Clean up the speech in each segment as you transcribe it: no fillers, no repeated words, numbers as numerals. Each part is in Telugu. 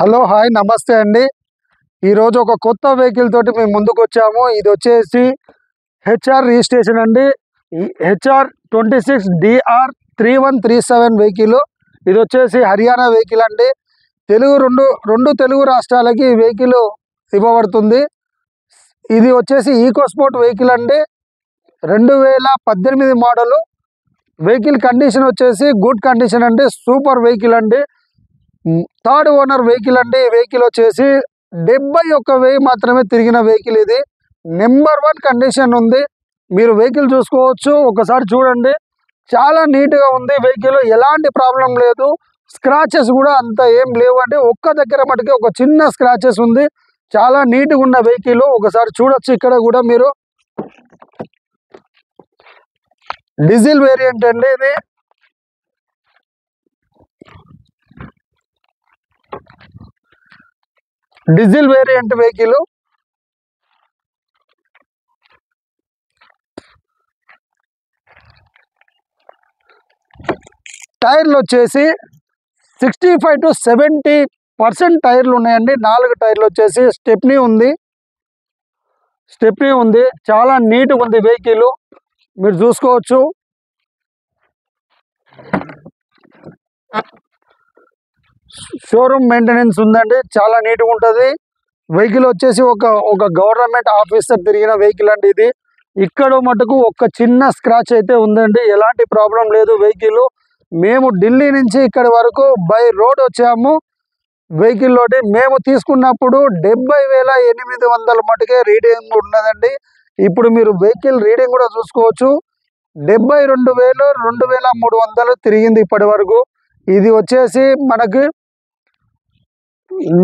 హలో హాయ్ నమస్తే అండి. ఈరోజు ఒక కొత్త వెహికల్ తోటి మేము ముందుకు వచ్చాము. ఇది వచ్చేసి హెచ్ఆర్ రిజిస్ట్రేషన్ అండి. HR 26DR3137 vehicle. ఇది వచ్చేసి హర్యానా వెహికల్ అండి. రెండు తెలుగు రాష్ట్రాలకి ఈ వెహికల్ ఇవ్వబడుతుంది. ఇది వచ్చేసి ఈకో స్పోర్ట్ వెహికల్ అండి. 2018 మోడలు. వెహికల్ కండిషన్ వచ్చేసి గుడ్ కండిషన్ అండి. సూపర్ వెహికల్ అండి. థర్డ్ ఓనర్ వెహికల్ అండి. ఈ వెహికల్ వచ్చేసి 71,000 మాత్రమే తిరిగిన వెహికల్. ఇది నెంబర్ 1 కండిషన్ ఉంది. మీరు వెహికల్ చూసుకోవచ్చు, ఒకసారి చూడండి. చాలా నీట్గా ఉంది వెహికల్, ఎలాంటి ప్రాబ్లం లేదు. స్క్రాచెస్ కూడా అంత ఏం లేవండి. ఒక్క దగ్గర మటుకే ఒక చిన్న స్క్రాచెస్ ఉంది. చాలా నీట్గా ఉన్న వెహికల్, ఒకసారి చూడొచ్చు. ఇక్కడ కూడా మీరు డీజిల్ వేరియంట్ అండి. ఇది డీజిల్ వేరియంట్ వెహికల్. టైర్లు వచ్చేసి 65 to 70% టైర్లు ఉన్నాయండి. 4 టైర్లు వచ్చేసి స్టెప్నీ ఉంది. చాలా నీట్గా ఉంది వెహికల్, మీరు చూసుకోవచ్చు. షోరూమ్ మెయింటెనెన్స్ ఉందండి, చాలా నీట్గా ఉంటుంది వెహికల్. వచ్చేసి ఒక గవర్నమెంట్ ఆఫీసర్ తిరిగిన వెహికల్ అండి ఇది. ఇక్కడ మటుకు ఒక చిన్న స్క్రాచ్ అయితే ఉందండి, ఎలాంటి ప్రాబ్లం లేదు వెహికల్. మేము ఢిల్లీ నుంచి ఇక్కడి వరకు బై రోడ్ వచ్చాము వెహికల్ లోటి. మేము తీసుకున్నప్పుడు 70,800 మటుకే రీడింగ్ ఉన్నదండి. ఇప్పుడు మీరు వెహికల్ రీడింగ్ కూడా చూసుకోవచ్చు. 72,000 2,300 తిరిగింది ఇప్పటి వరకు. ఇది వచ్చేసి మనకి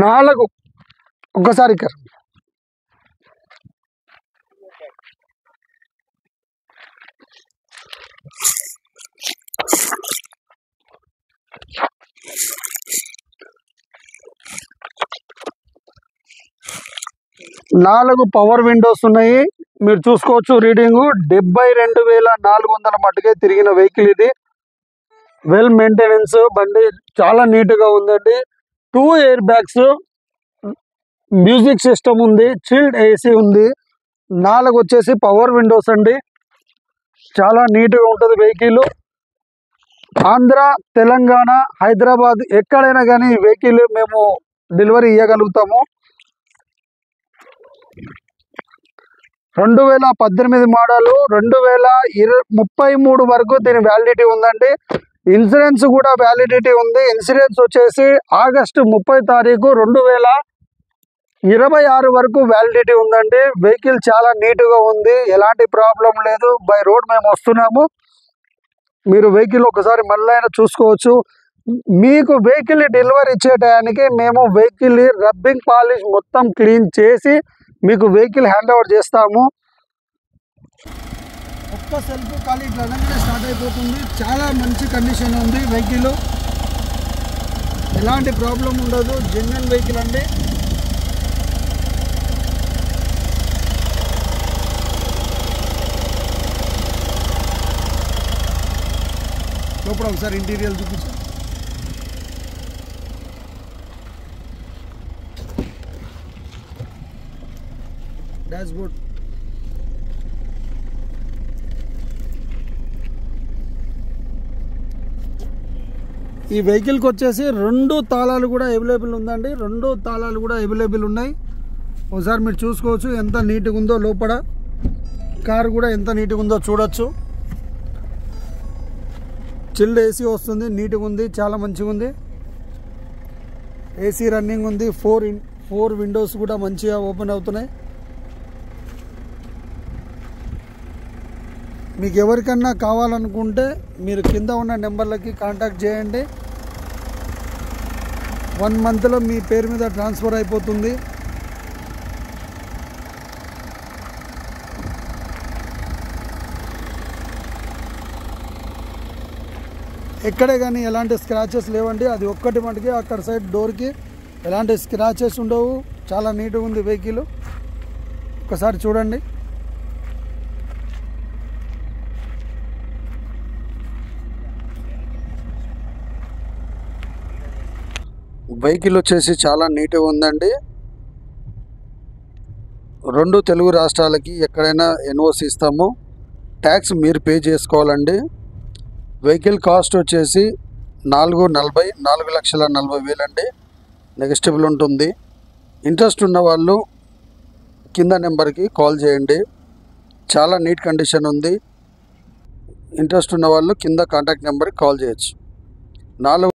4 ఒక్కసారి ఇక్కడ 4 పవర్ విండోస్ ఉన్నాయి, మీరు చూసుకోవచ్చు. రీడింగ్ 72,400 మటుకే తిరిగిన వెహికల్ ఇది. వెల్ మెయింటెనెన్స్ బండి, చాలా నీట్గా ఉందండి. 2 ఎయిర్ బ్యాగ్స్, మ్యూజిక్ సిస్టమ్ ఉంది, చిల్డ్ ఏసీ ఉంది. 4 వచ్చేసి పవర్ విండోస్ అండి. చాలా నీట్గా ఉంటుంది వెహికల్. ఆంధ్ర, తెలంగాణ, హైదరాబాద్ ఎక్కడైనా కానీ ఈ వెహికల్ మేము డెలివరీ ఇవ్వగలుగుతాము. 2018 మోడలు, 2033 వరకు దీని వ్యాలిడిటీ ఉందండి. ఇన్సూరెన్స్ కూడా వ్యాలిడిటీ ఉంది. ఇన్సూరెన్స్ వచ్చేసి ఆగస్టు 30 తారీఖు 2026 వరకు వ్యాలిడిటీ ఉందండి. వెహికల్ చాలా నీట్గా ఉంది, ఎలాంటి ప్రాబ్లం లేదు. బై రోడ్ మేము వస్తున్నాము. మీరు వెహికల్ ఒకసారి మళ్ళీ చూసుకోవచ్చు. మీకు వెహికల్ డెలివరీ ఇచ్చే టయానికి మేము వెహికల్ రబ్బింగ్ పాలిష్ మొత్తం క్లీన్ చేసి మీకు వెహికల్ హ్యాండ్ ఓవర్ చేస్తాము. ఒక్క సెల్ఫ్ ఖాళీ ఇట్లా స్టార్ట్ అయిపోతుంది. చాలా మంచి కండిషన్ ఉంది వెహికల్, ఎలాంటి ప్రాబ్లం ఉండదు. జెన్యున్ వెహికల్ అండి. లోపల ఒకసారి ఇంటీరియర్ చూపించు. డాష్ బోర్డ్, ఈ వెహికల్కి వచ్చేసి 2 తాళాలు కూడా అవైలబుల్ ఉందండి. 2 తాళాలు కూడా అవైలబుల్ ఉన్నాయి. ఒకసారి మీరు చూసుకోవచ్చు ఎంత నీట్గా ఉందో. లోపల కారు కూడా ఎంత నీట్గా ఉందో చూడొచ్చు. చిల్డ్ ఏసీ వస్తుంది, నీట్గా ఉంది, చాలా మంచిగా ఉంది. ఏసీ రన్నింగ్ ఉంది. 4 విండోస్ కూడా మంచిగా ఓపెన్ అవుతున్నాయి. మీకు ఎవరికన్నా కావాలనుకుంటే మీరు కింద ఉన్న నెంబర్లకి కాంటాక్ట్ చేయండి. 1 మంత్లో మీ పేరు మీద ట్రాన్స్ఫర్ అయిపోతుంది. ఎక్కడే కానీ ఎలాంటి స్క్రాచెస్ లేవండి. అది ఒక్కటి మటుకే అక్కడ సైడ్ డోర్కి ఎలాంటి స్క్రాచెస్ ఉండవు. చాలా నీట్గా ఉంది వెహికల్, ఒకసారి చూడండి. వెహికల్ వచ్చేసి చాలా నీట్గా ఉందండి. 2 తెలుగు రాష్ట్రాలకి ఎక్కడైనా ఎన్ఓసి ఇస్తాము. ట్యాక్స్ మీరు పే చేసుకోవాలండి. వెహికల్ కాస్ట్ వచ్చేసి 4,40,40,40,000 అండి. నెగోషియబుల్ ఉంటుంది. ఇంట్రెస్ట్ ఉన్న వాళ్ళు కింద నెంబర్కి కాల్ చేయండి. చాలా నీట్ కండిషన్ ఉంది. ఇంట్రెస్ట్ ఉన్న వాళ్ళు కింద కాంటాక్ట్ నెంబర్కి కాల్ చేయొచ్చు. 4